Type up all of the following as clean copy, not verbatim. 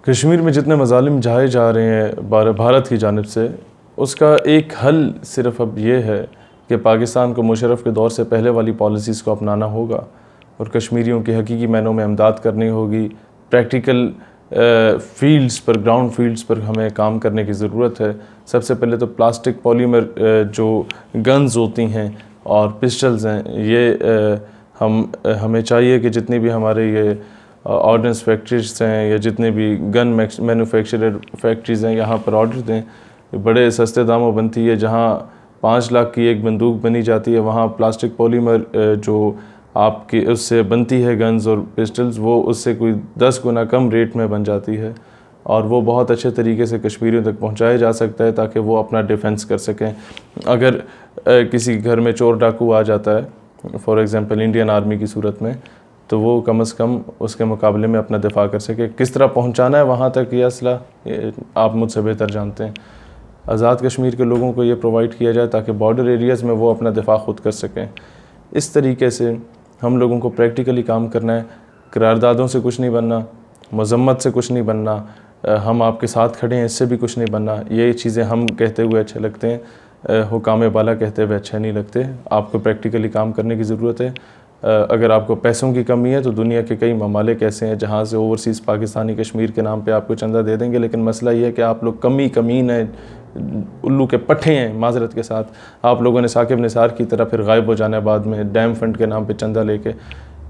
कश्मीर में जितने मज़ालिम ढाए जा रहे हैं भारत की जानिब से, उसका एक हल सिर्फ़ अब ये है कि पाकिस्तान को मुशर्रफ के दौर से पहले वाली पॉलिसीज़ को अपनाना होगा और कश्मीरियों की हकीकी मायनों में इमदाद करनी होगी। प्रैक्टिकल फील्ड्स पर, ग्राउंड फील्ड्स पर हमें काम करने की ज़रूरत है। सबसे पहले तो प्लास्टिक पॉलीमर जो गन्स होती हैं और पिस्टल्स हैं, ये हमें चाहिए कि जितनी भी हमारे ये ऑर्डिनेंस फैक्ट्रीज हैं या जितने भी गन मैन्युफैक्चरर फैक्ट्रीज़ हैं, यहाँ पर ऑर्डर दें। बड़े सस्ते दामों बनती है, जहाँ 5 लाख की एक बंदूक बनी जाती है, वहाँ प्लास्टिक पॉलीमर जो आपकी उससे बनती है गन्स और पिस्टल्स, वो उससे कोई 10 गुना कम रेट में बन जाती है और वो बहुत अच्छे तरीके से कश्मीरियों तक पहुँचाया जा सकता है ताकि वो अपना डिफेंस कर सकें। अगर किसी घर में चोर डाकू आ जाता है, फॉर एग्ज़ाम्पल इंडियन आर्मी की सूरत में, तो वो कम से कम उसके मुकाबले में अपना दिफा कर सके। किस तरह पहुंचाना है वहाँ तक ये असला आप मुझसे बेहतर जानते हैं। आज़ाद कश्मीर के लोगों को ये प्रोवाइड किया जाए ताकि बॉर्डर एरियाज़ में वो अपना दिफा खुद कर सकें। इस तरीके से हम लोगों को प्रैक्टिकली काम करना है। करारदादों से कुछ नहीं बनना, मजम्मत से कुछ नहीं बनना, हम आपके साथ खड़े हैं इससे भी कुछ नहीं बनना। ये चीज़ें हम कहते हुए अच्छे लगते हैं, हुकाम बाला कहते हुए अच्छे नहीं लगते। आपको प्रैक्टिकली काम करने की ज़रूरत है। अगर आपको पैसों की कमी है तो दुनिया के कई ममालिक ऐसे हैं जहाँ से ओवरसीज़ पाकिस्तानी कश्मीर के नाम पे आपको चंदा दे देंगे, लेकिन मसला ये है कि आप लोग कमीन हैं, उल्लू के पट्टे हैं। माजरत के साथ आप लोगों ने साकिब निसार की तरह फिर गायब हो जाना है बाद में डैम फंड के नाम पे चंदा लेके।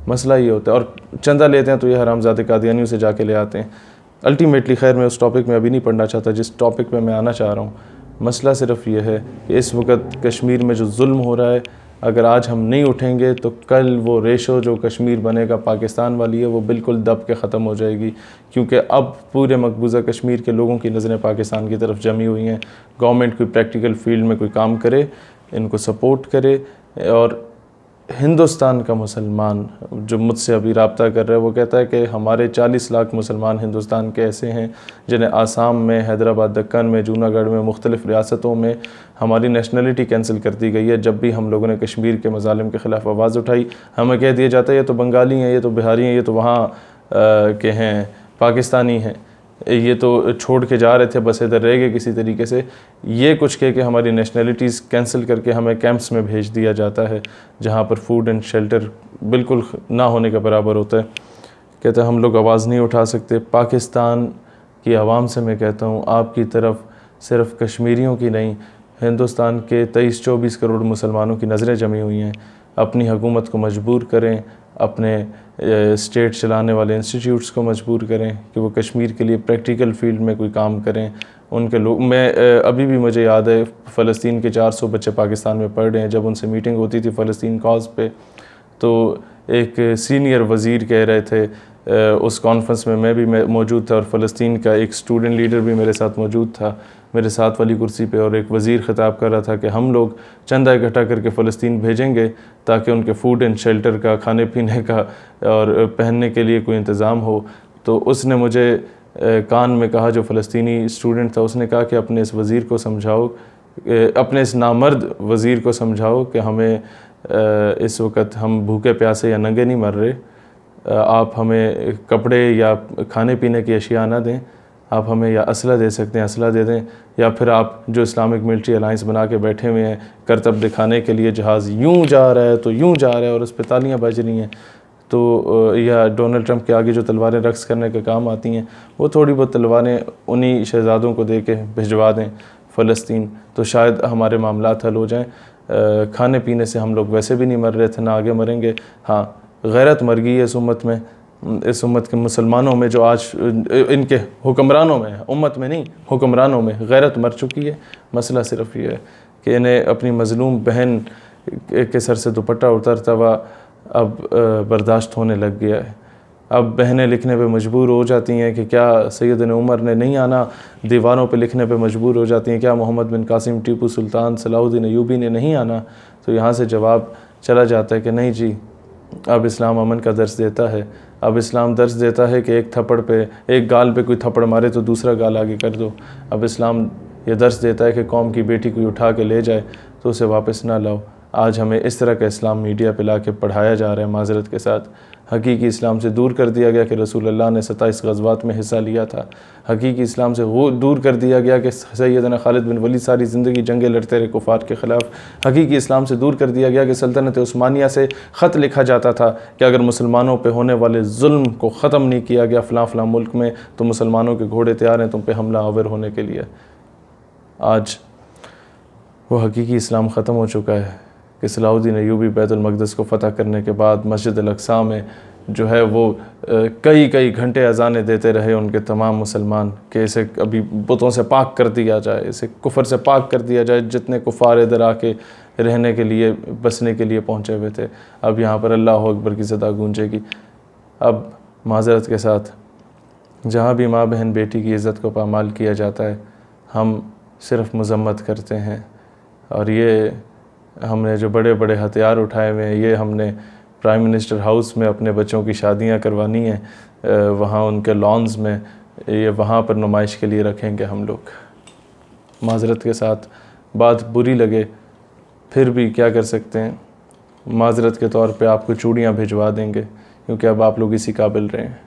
मसला ये होता है, और चंदा लेते हैं तो ये हरामजादे कादियानियों से जाके ले आते हैं। अल्टीमेटली खैर मैं उस टॉपिक में अभी नहीं पढ़ना चाहता जिस टॉपिक में मैं आना चाह रहा हूँ। मसला सिर्फ ये है कि इस वक्त कश्मीर में जो जुल्म हो रहा है, अगर आज हम नहीं उठेंगे तो कल वो रेशो जो कश्मीर बनेगा पाकिस्तान वाली है, वो बिल्कुल दब के ख़त्म हो जाएगी। क्योंकि अब पूरे मकबूजा कश्मीर के लोगों की नज़रें पाकिस्तान की तरफ जमी हुई हैं। गवर्नमेंट कोई प्रैक्टिकल फील्ड में कोई काम करे, इनको सपोर्ट करे। और हिंदुस्तान का मुसलमान जो मुझसे अभी रब्ता कर रहा है, वो कहता है कि हमारे 40 लाख मुसलमान हिंदुस्तान के ऐसे हैं जिन्हें आसाम में, हैदराबाद, दक्कन में, जूनागढ़ में, मुख्तलिफ़ रियासतों में हमारी नेशनलिटी कैंसिल कर दी गई है। जब भी हम लोगों ने कश्मीर के मज़ालिम के ख़िलाफ़ आवाज़ उठाई, हमें कह दिया जाता है ये तो बंगाली हैं, ये तो बिहारी हैं, ये तो वहाँ के हैं, पाकिस्तानी हैं, ये तो छोड़ के जा रहे थे, बस इधर रह गए किसी तरीके से। ये कुछ कह के हमारी नेशनलिटीज़ कैंसिल करके हमें कैंप्स में भेज दिया जाता है जहाँ पर फूड एंड शेल्टर बिल्कुल ना होने के बराबर होता है। कहते हैं हम लोग आवाज़ नहीं उठा सकते। पाकिस्तान की आवाम से मैं कहता हूँ, आपकी तरफ सिर्फ़ कश्मीरियों की नहीं, हिंदुस्तान के 23-24 करोड़ मुसलमानों की नज़रें जमी हुई हैं। अपनी हुकूमत को मजबूर करें, अपने स्टेट चलाने वाले इंस्टीट्यूट्स को मजबूर करें कि वो कश्मीर के लिए प्रैक्टिकल फील्ड में कोई काम करें। उनके लोग, मैं अभी भी मुझे याद है फ़लस्तीन के 400 बच्चे पाकिस्तान में पढ़ रहे हैं। जब उनसे मीटिंग होती थी फ़लस्तीन कॉज पे, तो एक सीनियर वज़ीर कह रहे थे, उस कॉन्फ्रेंस में मैं भी मौजूद था और फ़लस्तीन का एक स्टूडेंट लीडर भी मेरे साथ मौजूद था, मेरे साथ वाली कुर्सी पे, और एक वज़ीर ख़िताब कर रहा था कि हम लोग चंदा इकट्ठा करके फ़लस्तीन भेजेंगे ताकि उनके फूड एंड शेल्टर का, खाने पीने का और पहनने के लिए कोई इंतज़ाम हो। तो उसने मुझे कान में कहा, जो फ़लस्तीनी स्टूडेंट था, उसने कहा कि अपने इस वज़ीर को समझाओ, अपने इस नामर्द वज़ीर को समझाओ कि हमें इस वक्त हम भूखे प्यासे या नंगे नहीं मर रहे। आप हमें कपड़े या खाने पीने की अशिया ना दें, आप हमें या असला दे सकते हैं, असला दे दें, या फिर आप जो इस्लामिक मिलिट्री अलाइंस बना के बैठे हुए हैं, करतब दिखाने के लिए जहाज़ यूँ जा रहा है तो यूँ जा रहा है और उस पर तालियाँ बज रही हैं, तो या डोनाल्ड ट्रंप के आगे जो तलवारें रक्स करने के काम आती हैं, वो थोड़ी बहुत तलवारें उन्हीं शहज़ादों को दे के भिजवा दें फ़लस्तीन, तो शायद हमारे मामलात हल हो जाएँ। खाने पीने से हम लोग वैसे भी नहीं मर रहे थे, ना आगे मरेंगे। हाँ, गैरत मर गई है इस उम्मत में, इस उम्मत के मुसलमानों में, जो आज इनके हुक्मरानों में है, उम्मत में नहीं, हुक्मरानों में गैरत मर चुकी है। मसला सिर्फ ये है कि इन्हें अपनी मज़लूम बहन के सर से दुपट्टा उतरता हुआ अब बर्दाश्त होने लग गया है। अब बहनें लिखने पे मजबूर हो जाती हैं कि क्या सैयदना उमर ने नहीं आना, दीवारों पे लिखने पे मजबूर हो जाती हैं क्या मोहम्मद बिन कासिम, टीपू सुल्तान, सलाहुद्दीन अयूबी ने नहीं आना। तो यहाँ से जवाब चला जाता है कि नहीं जी, अब इस्लाम अमन का दर्स देता है। अब इस्लाम दर्स देता है कि एक थप्पड़ पे, एक गाल पे कोई थप्पड़ मारे तो दूसरा गाल आगे कर दो। अब इस्लाम ये दर्स देता है कि कौम की बेटी कोई उठा के ले जाए तो उसे वापस ना लाओ। आज हमें इस तरह का इस्लाम मीडिया पे ला के पढ़ाया जा रहा है, माजरत के साथ। हकीकी इस्लाम से दूर कर दिया गया कि रसूलुल्लाह ने 27 ग़ज़वात में हिस्सा लिया था। हकीकी इस्लाम से वो दूर कर दिया गया कि सैयदना खालिद बिन वलीद सारी ज़िंदगी जंगें लड़ते रहे कुफ़ार के ख़िलाफ़। हकीकी इस्लाम से दूर कर दिया गया कि सल्तनत उस्मानिया से ख़त लिखा जाता था कि अगर मुसलमानों पे होने वाले जुल्म को ख़त्म नहीं किया गया फ़लाँ फ़लाँ मुल्क में, तो मुसलमानों के घोड़े तैयार हैं तुम पे हमला आवर होने के लिए। आज वो हकीकी इस्लाम ख़त्म हो चुका है कि सलाहुद्दीन अय्यूबी बैतुल मक़दस को फ़तह करने के बाद मस्जिद अल-अक़सा में जो है वो कई घंटे अज़ानें देते रहे उनके तमाम मुसलमान कि इसे अभी बुतों से पाक कर दिया जाए, इसे कुफ़र से पाक कर दिया जाए। जितने कुफ़ार इधर आके रहने के लिए, बसने के लिए पहुँचे हुए थे, अब यहाँ पर अल्लाह अकबर की सदा गूंजेगी। अब माज़रत के साथ जहाँ भी माँ बहन बेटी की इज़्ज़त को पामाल किया जाता है, हम सिर्फ़ मज़म्मत करते हैं। और ये हमने जो बड़े बड़े हथियार उठाए हुए हैं, ये हमने प्राइम मिनिस्टर हाउस में अपने बच्चों की शादियां करवानी हैं, वहाँ उनके लॉन्स में, ये वहाँ पर नुमाइश के लिए रखेंगे हम लोग। माज़रत के साथ बात बुरी लगे फिर भी क्या कर सकते हैं, माज़रत के तौर पे आपको चूड़ियाँ भिजवा देंगे क्योंकि अब आप लोग इसी काबिल रहे हैं।